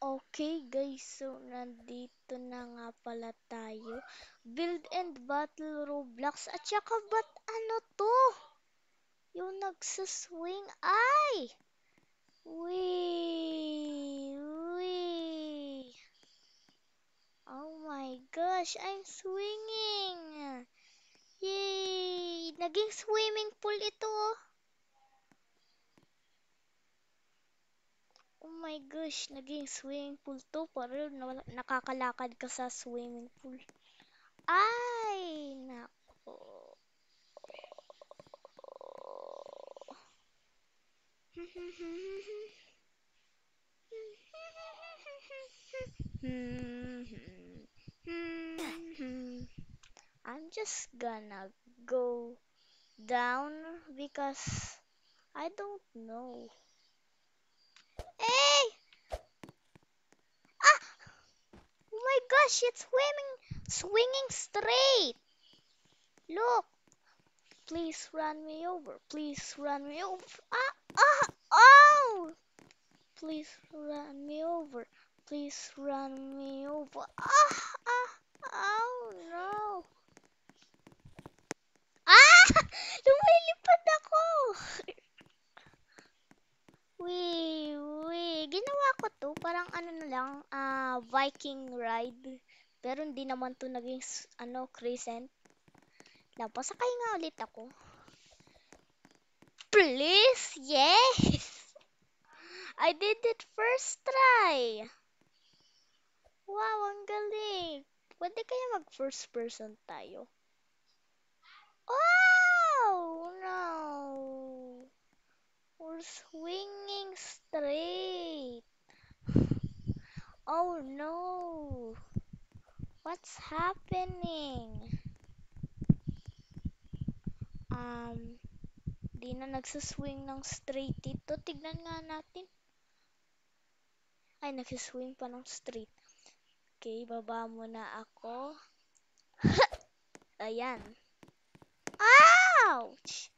Okay guys, so nandito na nga pala tayo. Build and Battle Roblox. At saka ba't ano to? Yung nagsaswing ay! Wee! Wee! Oh my gosh, I'm swinging! Yay! Naging swimming pool ito oh. Oh my gosh, naging swimming pool to. Parang nakakalakad ka sa swimming pool. Ay, nako. I'm just gonna go down because I don't know. Hey! Ah! Oh my gosh, it's swinging straight. Look, please run me over. Please run me over. Ah! Ah! Oh! Please run me over. Please run me over. Ah! Ah! Oh no! Ah! Lumilipad ako! Wee, wee. Ginawa ko to. Parang ano na lang, Viking ride. Pero hindi naman to naging, crescent. Napasakay nga ulit ako. Please? Yes! I did it first try. Wow, ang galing. Pwede kaya mag first person tayo? Oh, no. We're swinging straight. Oh, no. What's happening? Di na nagsaswing ng straight dito. Tignan nga natin. Ay, nagsaswing pa ng straight. Okay, baba muna ako. Ayan. Ouch!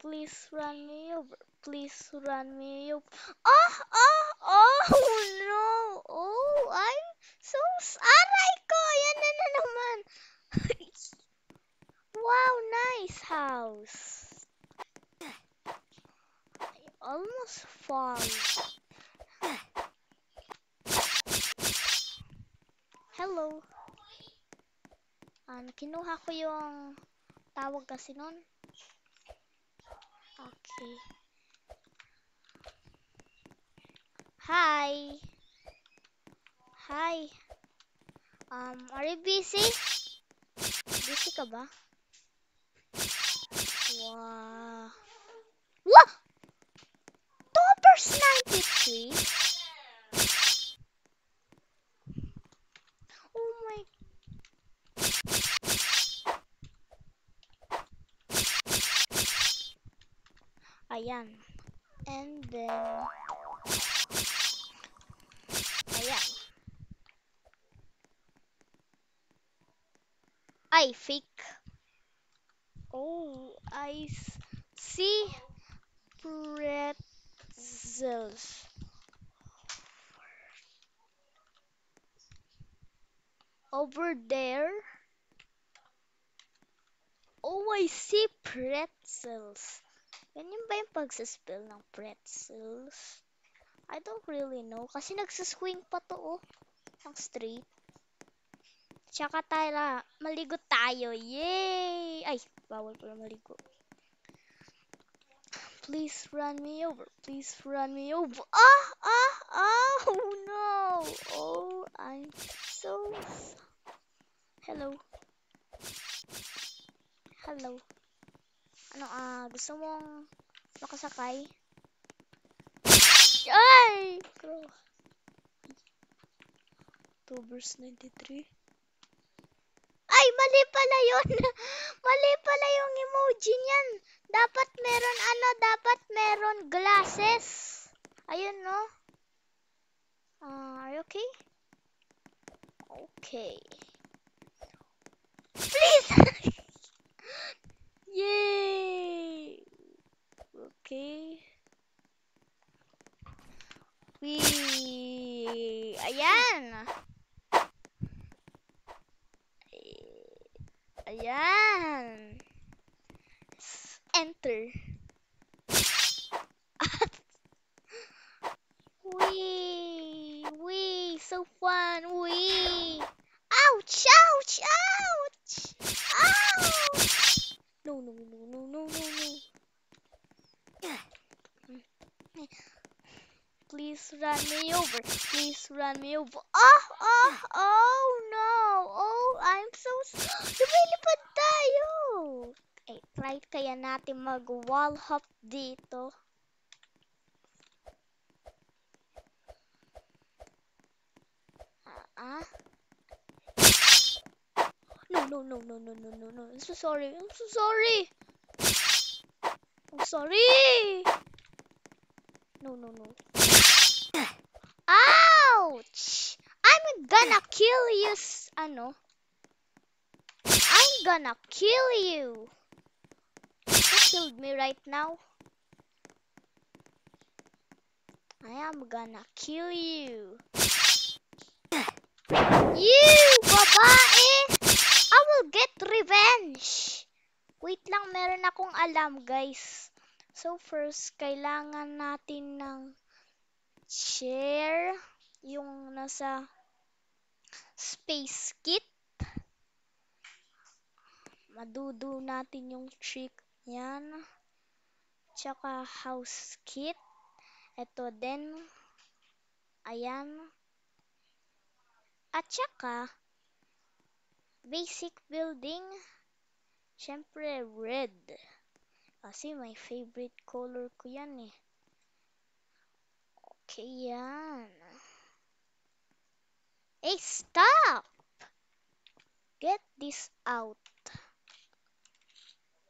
Please run me over. Please run me over. Oh, oh, oh, no. Oh, I'm so... Aray ko! Yan na naman. Wow, nice house. I almost fall. Hello. Kinuha ko yung tawag kasi nun. Okay. Hi. Hi. Are you busy? Busy ka ba? Wow. What? Toppers 93? Oh my. Ayan. And then, ayan. Ay, fake. Oh, I see pretzels. Over there. Oh, I see pretzels. Ganyan ba yung pagsaspell ng pretzels? I don't really know. Kasi nagsaswing pa to, oh. Ang straight. Tsaka tayo, maligo tayo. Yay! Ay, bawal pala maligo. Please run me over. Please run me over. Ah! Ah! Oh, no! Oh, I'm so... Hello. Hello. Ano, gusto mong makasakay? Ay! Crow. October's 93. Ay, mali pala yun. Mali pala yung emoji niyan. Dapat meron glasses. Ayun, no? Are you okay? Okay. Please! Yay! Okay. Wee! Ayan. Ayan. Enter. Wee, so fun. Wee. Ouch, ouch, ouch. Ouch. No, no, no, no, no, no, no. Please run me over. Please run me over. Oh no. Oh, I'm so lumilipad tayo. Eh, try kaya natin mag-wall hop dito. Ah? No, no, no, no, no, no, no, no. I'm so sorry. I'm so sorry. I'm sorry. No, no, no. Ouch! I'm gonna kill you, ano? I'm gonna kill you. Who killed me right now? I am gonna kill you. You, babae! I will get revenge. Wait lang, meron akong alam, guys. So first, kailangan natin ng chair, yung nasa space kit. Madudo natin yung trick yan. Tsaka house kit. Ito din. Ayan. At tsaka basic building. Syempre red. Kasi my favorite color ko yan eh. Okay yan. Hey, stop! Get this out.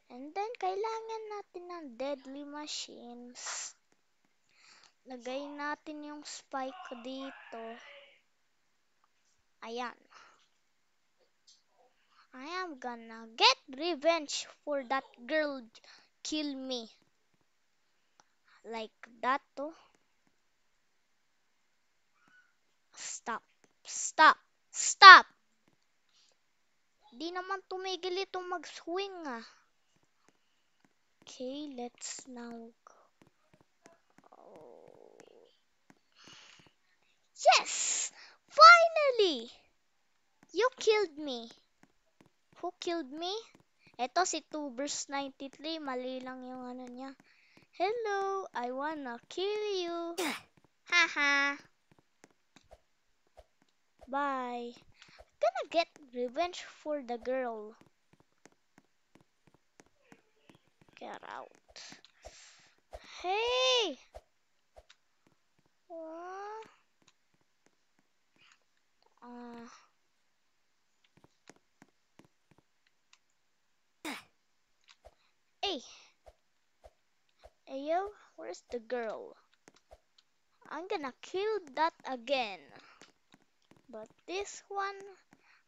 And then, kailangan natin ng deadly machines. Lagay natin yung spike dito. Ayan. I am gonna get revenge for that girl kill me. Like that, oh. Stop. Stop. Stop! Di naman tumigil itong mag-swing, ah. Okay, let's now go. Oh. Yes! Finally! You killed me. Who killed me? Ito si Tubers93. Mali lang yung ano niya. Hello, I wanna kill you. Haha. Bye. Gonna get revenge for the girl. Get out. Hey! Hey! Ayo, where's the girl? I'm gonna kill that again. But this one,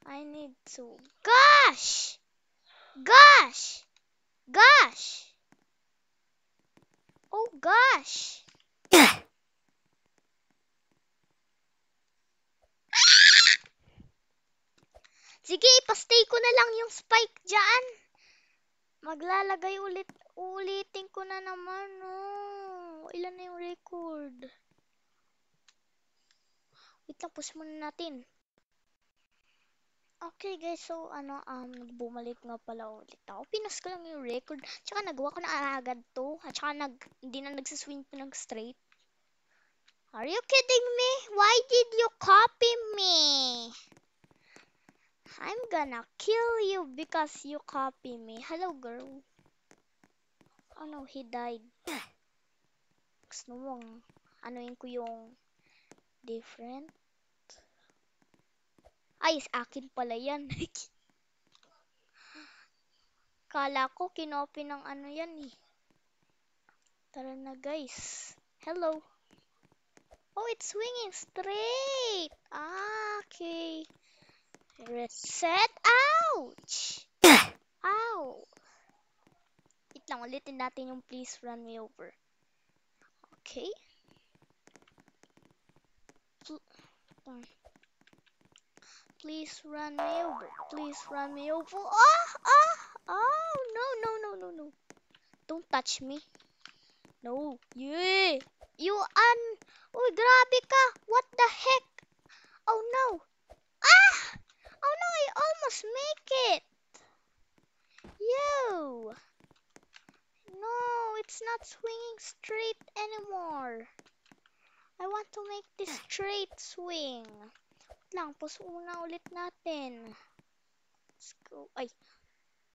I need to... Gosh! Gosh! Gosh! Oh gosh! Sige, ipastay ko na lang yung spike dyan. Maglalagay ulitin ko na naman. Oh. Ilan na yung record? Wait lang, push muna natin. Okay guys, so bumalik nga pala ulit ako. Pinas ko lang yung record. Tsaka nagawa ko na agad to. At tsaka hindi na nagsiswing po ng straight. Are you kidding me? Why did you copy me? I'm gonna kill you because you copy me. Hello, girl. Oh no, he died. Gusto mong anuin ko yung different. Ay, akin pala yan. Kala ko kinopy ng ano yan eh. Tara na guys. Hello. Oh, it's swinging straight. Okay. Reset. Ouch! Ow! Wait lang, ulitin natin yung please run me over. Okay. Please run me over. Please run me over. Ah! Ah! Oh, no, no, no, no, no. Don't touch me. No. Yeah. Uy, grabe ka. What the heck? Oh, no. Ah! Oh, no, I almost make it. Yo. No, it's not swinging straight anymore. I want to make this straight swing. Lang, pause una ulit natin. Let's go. Ay,